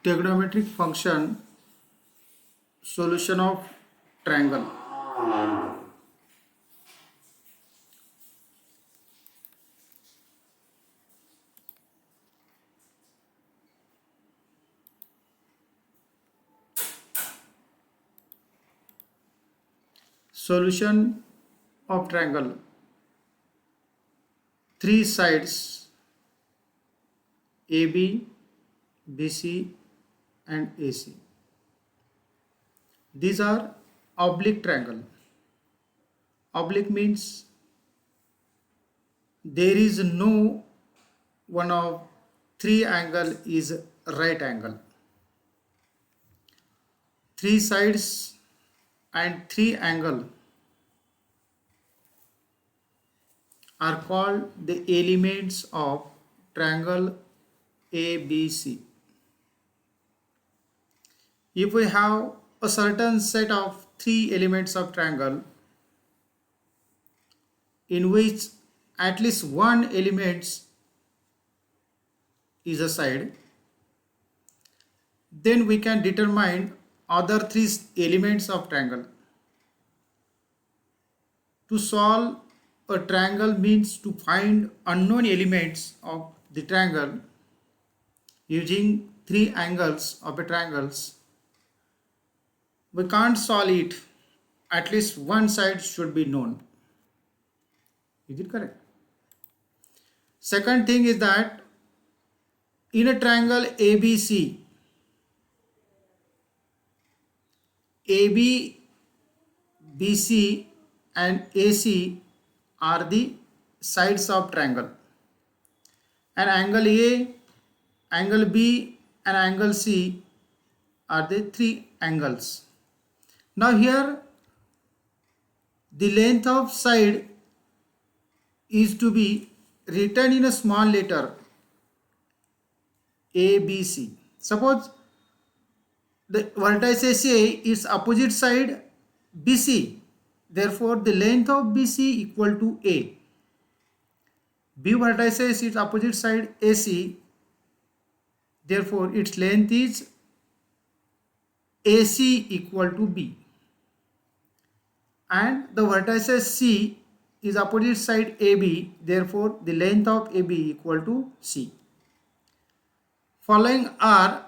Trigonometric function solution of triangle. Solution of triangle. Three sides AB, BC and AC. These are oblique triangle. Oblique means there is no one of three angle is right angle. Three sides and three angle are called the elements of triangle ABC. If we have a certain set of three elements of triangle in which at least one element is a side, then we can determine other three elements of triangle. To solve a triangle means to find unknown elements of the triangle using three angles of a triangles. We can't solve it. At least one side should be known. Is it correct? Second thing is that in a triangle ABC, AB, BC and AC are the sides of triangle, and angle A, angle B and angle C are the three angles. Now here the length of side is to be written in a small letter ABC. Suppose the vertex AC is opposite side BC, therefore the length of BC equal to A. B vertices is opposite side AC, therefore its length is AC equal to B. And the vertices C is opposite side AB, therefore the length of AB equal to C. Following are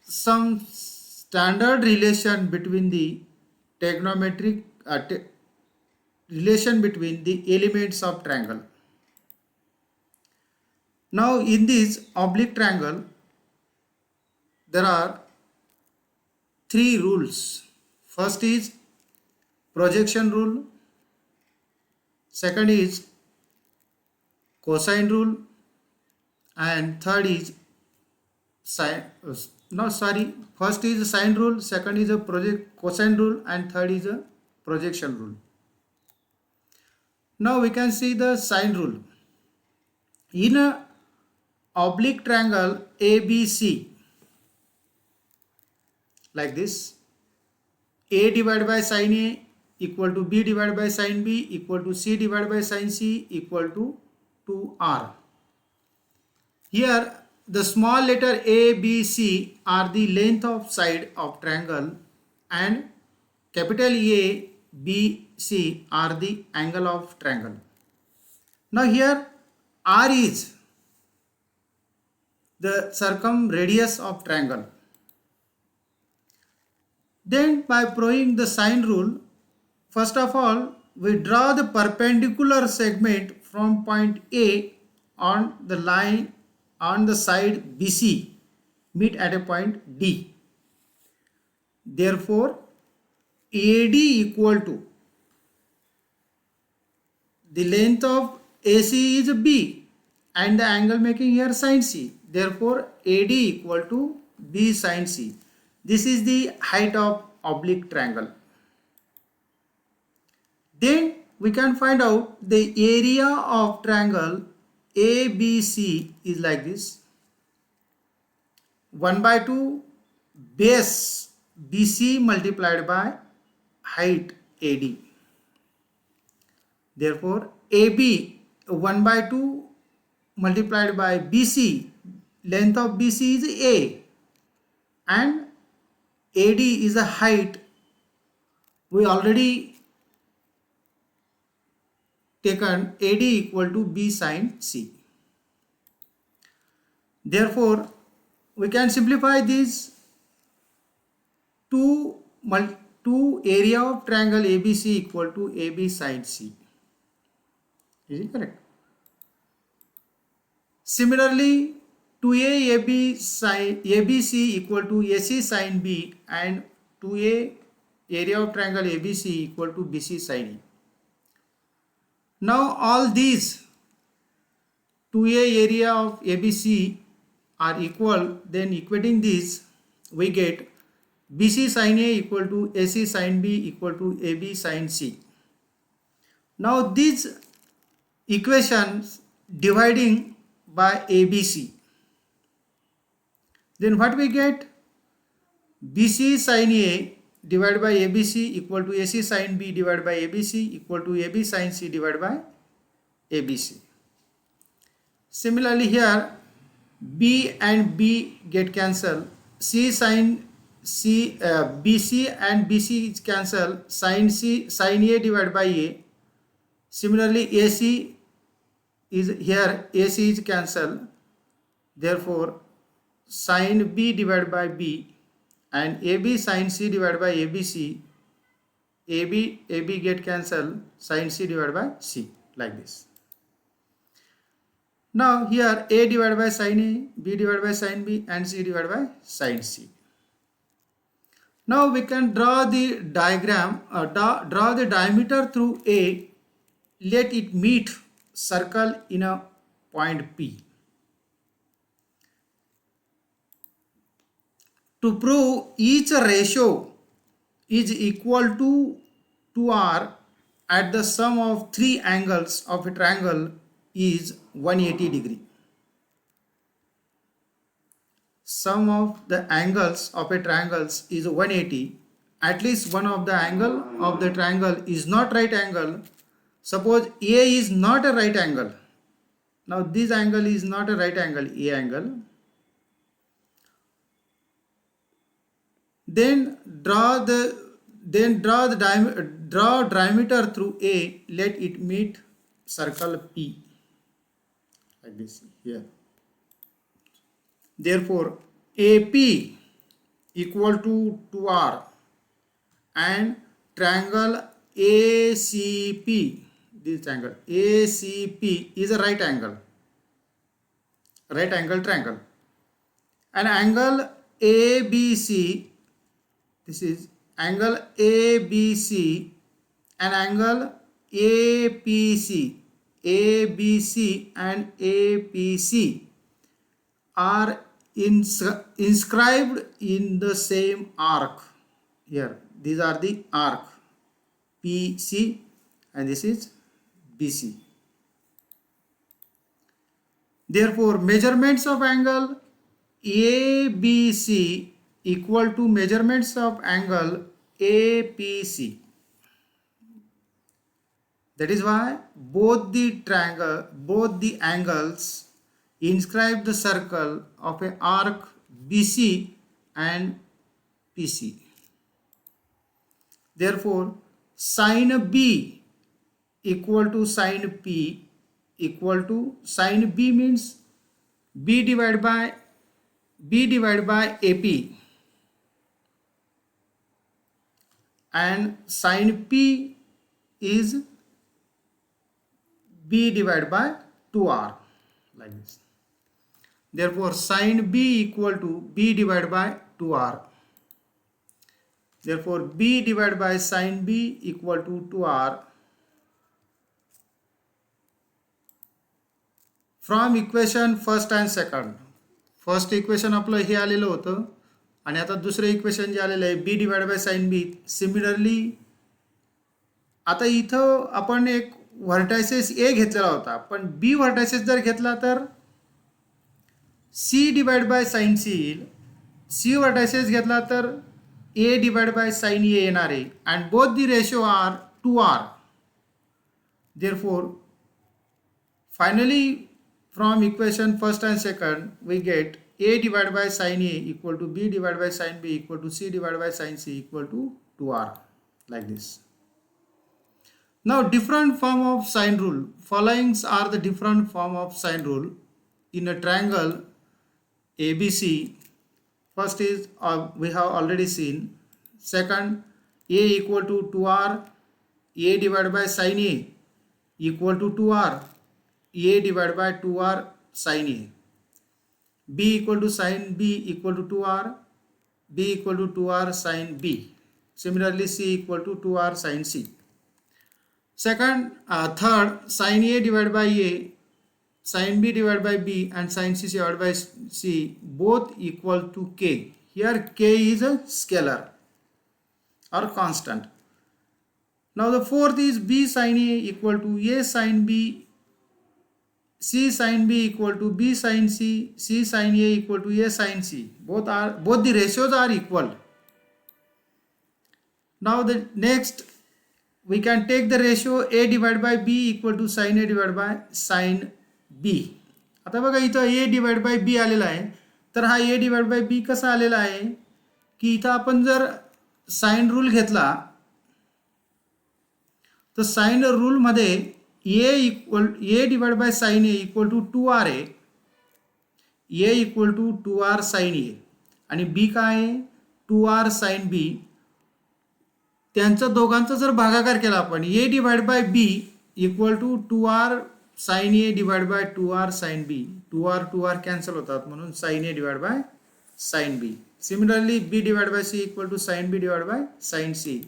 some standard relation between the trigonometric relation between the elements of triangle. Now in this oblique triangle there are three rules. First is projection rule, second is cosine rule, and third is first is sine rule, second is a cosine rule, and third is a projection rule. Now we can see the sine rule. In a oblique triangle ABC, like this, A divided by sine A equal to B divided by sine B equal to C divided by sine C equal to 2R. Here the small letter A, B, C are the length of side of triangle, and capital A, B, C are the angle of triangle. Now here R is the circumradius of triangle. Then by applying the sine rule, first of all we draw the perpendicular segment from point A on the line on the side BC meet at a point D. Therefore AD equal to the length of AC is B and the angle making here sine C. Therefore AD equal to B sine C. This is the height of oblique triangle. Then we can find out the area of triangle ABC is like this: 1 by 2 base BC multiplied by height AD. Therefore AB 1 by 2 multiplied by BC, length of BC is A, and AD is the height. We already taken AD equal to B sine C. Therefore, we can simplify these two area of triangle ABC equal to AB sine C. Is it correct? Similarly, 2A AB sine ABC equal to AC sine B and 2A area of triangle ABC equal to BC sine E. Now all these 2A area of ABC are equal, then equating these we get BC sine A equal to AC sine B equal to AB sine C. Now these equations dividing by ABC, then what we get? BC sine A divided by ABC equal to AC sine B divided by ABC equal to AB sine C divided by ABC. Similarly here B and B get cancelled, C sine C BC and BC is cancelled, sine C sine A divided by A. Similarly AC is here, AC is cancelled, therefore sine B divided by B and AB sine C divided by ABC, AB get cancelled, sine C divided by C, like this. Now here A divided by sine A, B divided by sine B and C divided by sine C. Now we can draw the diagram, draw the diameter through A, let it meet circle in a point P. To prove each ratio is equal to 2R at the sum of three angles of a triangle is 180 degree. Sum of the angles of a triangle is 180. At least one of the angle of the triangle is not right angle. Suppose A is not a right angle. Now this angle is not a right angle, A angle. Then draw diameter through A, let it meet circle P, like this here. Therefore AP equal to 2R and triangle ACP, this angle ACP is a right angle triangle, and angle ABC, this is angle ABC and angle APC, ABC and APC are inscribed in the same arc. Here these are the arc PC and this is BC. Therefore measurements of angle ABC equal to measurements of angle APC. That is why both the angles inscribe the circle of a arc BC and PC. Therefore sine B equal to sine P equal to sine B means B divided by AP and sine P is B divided by 2R, like this. Therefore sine B equal to B divided by 2R. Therefore B divided by sine B equal to 2R. From equation first and second, first equation आपलं हे आलेलं होतं आणि आता दुसरं equation जे आलेलं आहे B divide by sign B. Similarly आता इथं आपण एक व्हर्टायसेस A घेतलेला होता, पण B व्हर्टायसेस जर घेतला तर C divide by sine C येईल, C व्हर्टायसेस घेतला तर A divide by sine A येणार आहे and both the ratio are 2R. Therefore finally from equation first and second we get A divided by sin A equal to B divided by sin B equal to C divided by sin C equal to 2R, like this. Now different form of sine rule. Followings are the different form of sine rule in a triangle ABC. First is we have already seen. Second, A equal to 2R, A divided by sin A equal to 2R, A divided by 2R sin A. B equal to sin B equal to 2R, B equal to 2R sin B. Similarly, C equal to 2R sin C. Third, sin A divided by A, sin B divided by B and sin C divided by C both equal to K. Here K is a scalar or constant. Now the fourth is B sin A equal to A sin B, C sin B equal to B sin C, C sin A equal to A sin C. Both the ratios are equal. Now the next, we can take the ratio A divided by B equal to sin A divided by sin B. आता बघा इथं A divided by B आलेला आहे. तर हा A divided by B कसा आलेला आहे की इथं आपण जर साइन रूल घेतला तर साइन रूल मध्ये A divided by sin A equal to 2R आहे, A equal to 2R sin A आणि B काय आहे 2R sin B. त्यांचा दोघांचा जर भागाकार केला आपण A divided by B equal to 2R sin A divided by 2R sin B. 2R cancel होतात म्हणून sin A divided by sin B. Similarly, B divided by C equal to sin B divided by sin C.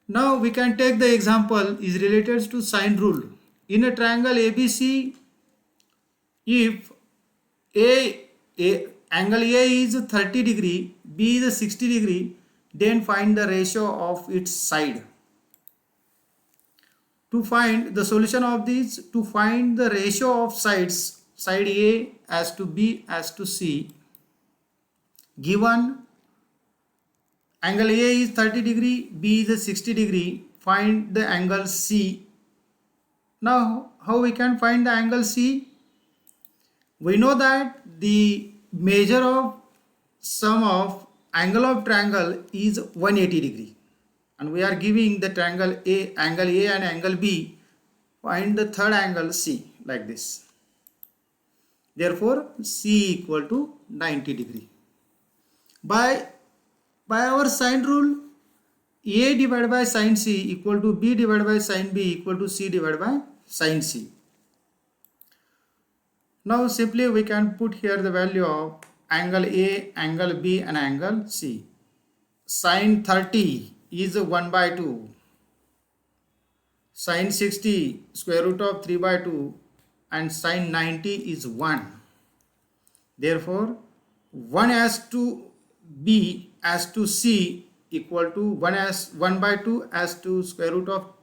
Now we can take the example is related to sine rule. In a triangle ABC, if angle A is 30 degree, B is 60 degree, then find the ratio of its side. To find the solution of this, to find the ratio of sides, side A as to B as to C, given angle A is 30 degree, B is 60 degree, find the angle C. Now how we can find the angle C? We know that the measure of sum of angle of triangle is 180 degree and we are giving the triangle angle A and angle B. Find the third angle C, like this. Therefore C equal to 90 degree. By our sine rule, A divided by sin C equal to B divided by sin B equal to C divided by sin C. Now simply we can put here the value of angle A, angle B and angle C. Sin 30 is 1 by 2. Sin 60 square root of 3 by 2 and sin 90 is 1. Therefore 1 as to B as to C equal to 1 by 2 as to square root of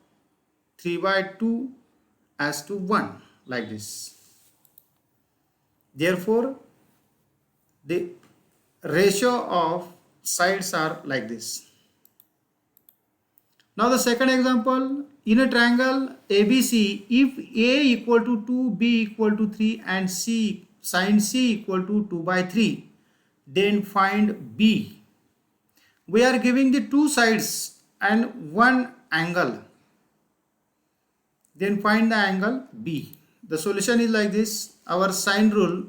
3 by 2 as to 1, like this. Therefore the ratio of sides are like this. Now the second example, in a triangle ABC, if A equal to 2, B equal to 3 and sin C equal to 2 by 3, then find B. We are giving the two sides and one angle, then find the angle B. The solution is like this. Our sine rule,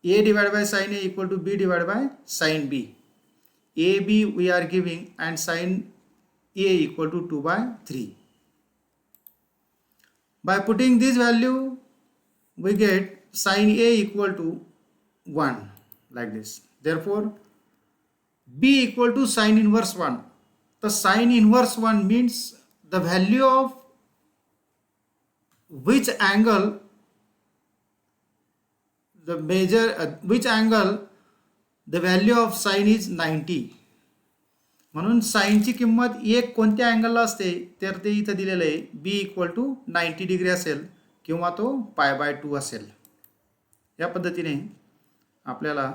A divided by sin A equal to B divided by sin B. AB we are giving and sin A equal to 2 by 3. By putting this value, we get sin A equal to 1, like this. Therefore B equal to sin inverse 1. The sin inverse 1 means the value of which angle the value of sin is 90. म्हणून साइनची किंमत एक कोणत्या अँगलला असते तर ते इथे दिलेलं आहे B इक्वल टू 90 डिग्री असेल किंवा तो पाय बाय 2 असेल. या पद्धतीने आपल्याला